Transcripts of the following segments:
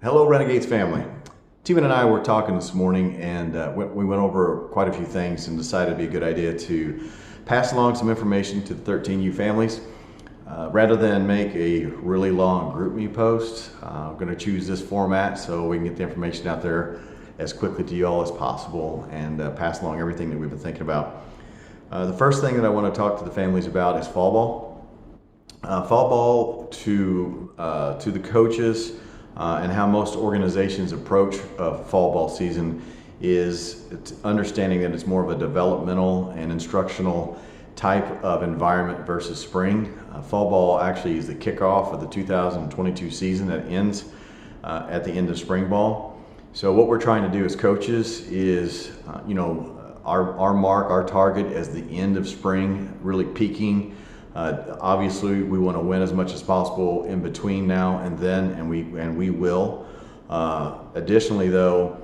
Hello, Renegades family. Teeman and I were talking this morning, and we went over quite a few things and decided it'd be a good idea to pass along some information to the 13U families. Rather than make a really long GroupMe post, I'm going to choose this format so we can get the information out there as quickly to you all as possible and pass along everything that we've been thinking about. The first thing that I want to talk to the families about is fall ball. Fall ball to the coaches and how most organizations approach fall ball season is understanding that it's more of a developmental and instructional type of environment versus spring. Fall ball actually is the kickoff of the 2022 season that ends at the end of spring ball. So what we're trying to do as coaches is, our target as the end of spring, really peaking. Obviously, we want to win as much as possible in between now and then, and we will. Additionally, though,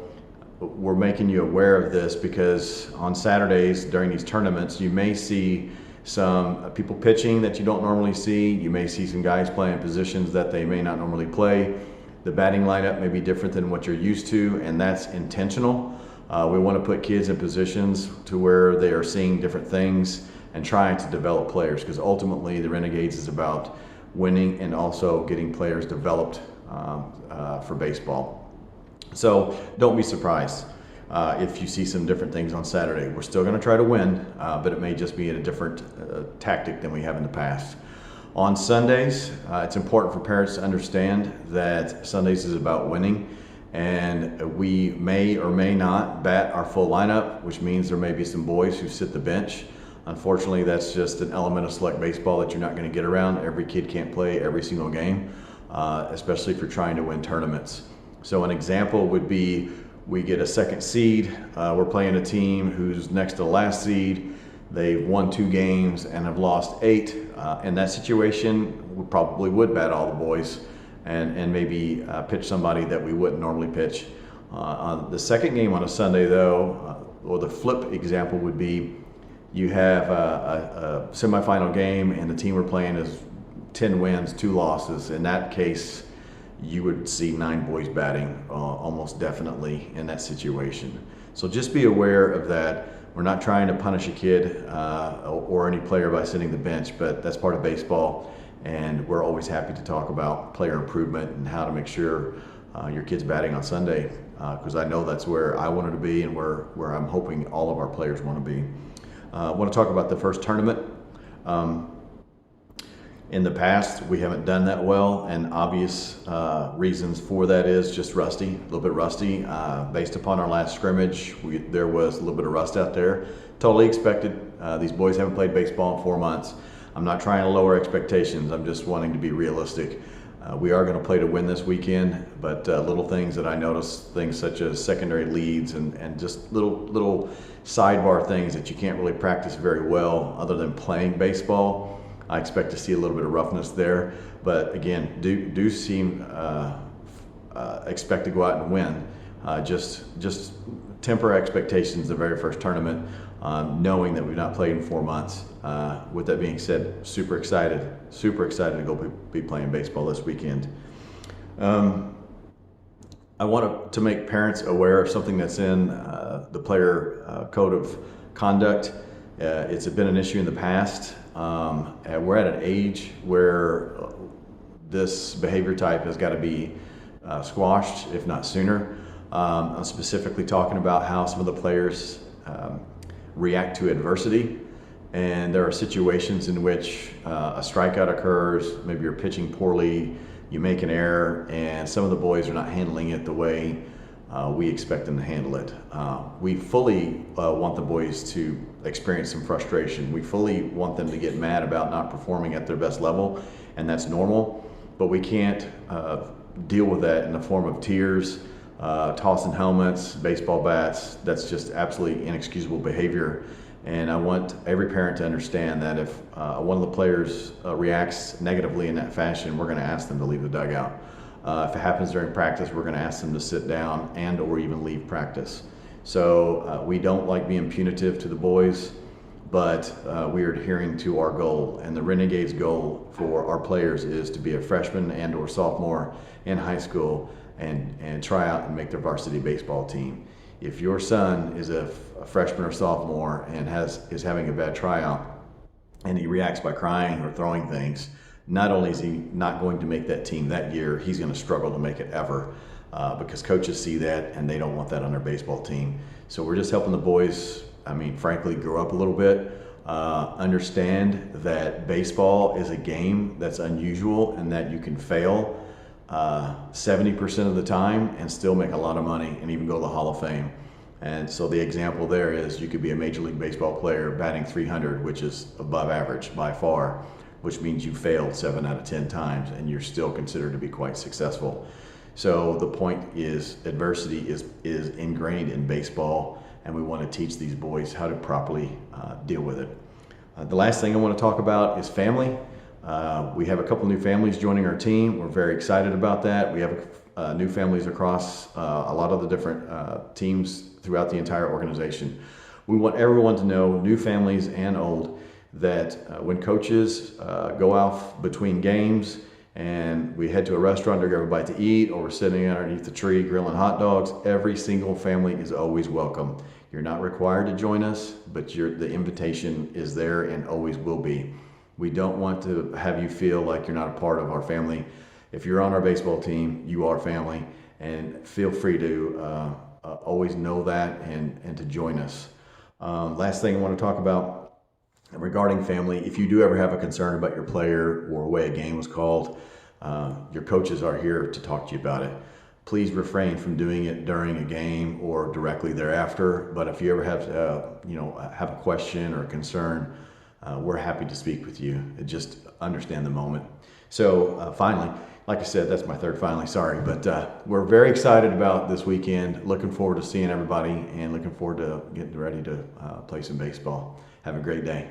we're making you aware of this because on Saturdays during these tournaments, you may see some people pitching that you don't normally see. You may see some guys playing positions that they may not normally play. The batting lineup may be different than what you're used to, and that's intentional. We want to put kids in positions to where they are seeing different things and trying to develop players, because ultimately the Renegades is about winning and also getting players developed for baseball. So don't be surprised if you see some different things on Saturday. We're still going to try to win, but it may just be a different tactic than we have in the past. On Sundays, it's important for parents to understand that Sundays is about winning, and we may or may not bat our full lineup, which means there may be some boys who sit the bench. Unfortunately, that's just an element of select baseball that you're not going to get around. Every kid can't play every single game, especially if you're trying to win tournaments. So an example would be we get a second seed. We're playing a team who's next to the last seed. They've won 2 games and have lost 8. In that situation, we probably would bat all the boys and maybe pitch somebody that we wouldn't normally pitch. On the second game on a Sunday, though, or the flip example would be you have a semifinal game and the team we're playing is 10 wins, 2 losses. In that case, you would see 9 boys batting almost definitely in that situation. So just be aware of that. We're not trying to punish a kid or any player by sitting the bench, but that's part of baseball, and we're always happy to talk about player improvement and how to make sure your kid's batting on Sunday, because I know that's where I wanted to be and where I'm hoping all of our players want to be. I want to talk about the first tournament. In the past, we haven't done that well, and obvious reasons for that is just rusty, a little bit rusty. Based upon our last scrimmage, there was a little bit of rust out there. Totally expected. These boys haven't played baseball in 4 months. I'm not trying to lower expectations. I'm just wanting to be realistic. We are going to play to win this weekend, but little things that I noticed, things such as secondary leads and just little sidebar things that you can't really practice very well other than playing baseball. I expect to see a little bit of roughness there, but again, do seem expect to go out and win. Just temper expectations the very first tournament, knowing that we've not played in 4 months. With that being said, super excited to go be playing baseball this weekend. I want to make parents aware of something that's in the player code of conduct. It's been an issue in the past. We're at an age where this behavior type has got to be squashed, if not sooner. I'm specifically talking about how some of the players react to adversity, and there are situations in which a strikeout occurs, maybe you're pitching poorly, you make an error, and some of the boys are not handling it the way we expect them to handle it. We fully want the boys to experience some frustration. We fully want them to get mad about not performing at their best level, and that's normal, but we can't deal with that in the form of tears, tossing helmets, baseball bats. That's just absolutely inexcusable behavior. And I want every parent to understand that if one of the players reacts negatively in that fashion, we're going to ask them to leave the dugout. If it happens during practice, we're going to ask them to sit down and or even leave practice. So we don't like being punitive to the boys, but we are adhering to our goal. And the Renegades' goal for our players is to be a freshman and or sophomore in high school and try out and make their varsity baseball team. If your son is a freshman or sophomore and is having a bad tryout and he reacts by crying or throwing things, not only is he not going to make that team that year, he's going to struggle to make it ever, because coaches see that and they don't want that on their baseball team. So we're just helping the boys, frankly, grow up a little bit, understand that baseball is a game that's unusual and that you can fail 70% of the time and still make a lot of money and even go to the Hall of Fame. And so the example there is you could be a Major League Baseball player batting 300, which is above average by far, which means you failed 7 out of 10 times and you're still considered to be quite successful. So the point is adversity is ingrained in baseball, and we want to teach these boys how to properly deal with it. The last thing I want to talk about is family. We have a couple new families joining our team. We're very excited about that. We have new families across a lot of the different teams throughout the entire organization. We want everyone to know, new families and old, that when coaches go off between games and we head to a restaurant to grab a bite to eat, or we're sitting underneath the tree grilling hot dogs, every single family is always welcome. You're not required to join us, but the invitation is there and always will be. We don't want to have you feel like you're not a part of our family. If you're on our baseball team, you are family, and feel free to always know that and to join us. Last thing I want to talk about regarding family, if you do ever have a concern about your player or the way a game was called, your coaches are here to talk to you about it. Please refrain from doing it during a game or directly thereafter. But if you ever have a question or a concern, we're happy to speak with you. Just understand the moment. So finally, like I said, that's my third finally, sorry, but we're very excited about this weekend. Looking forward to seeing everybody and looking forward to getting ready to play some baseball. Have a great day.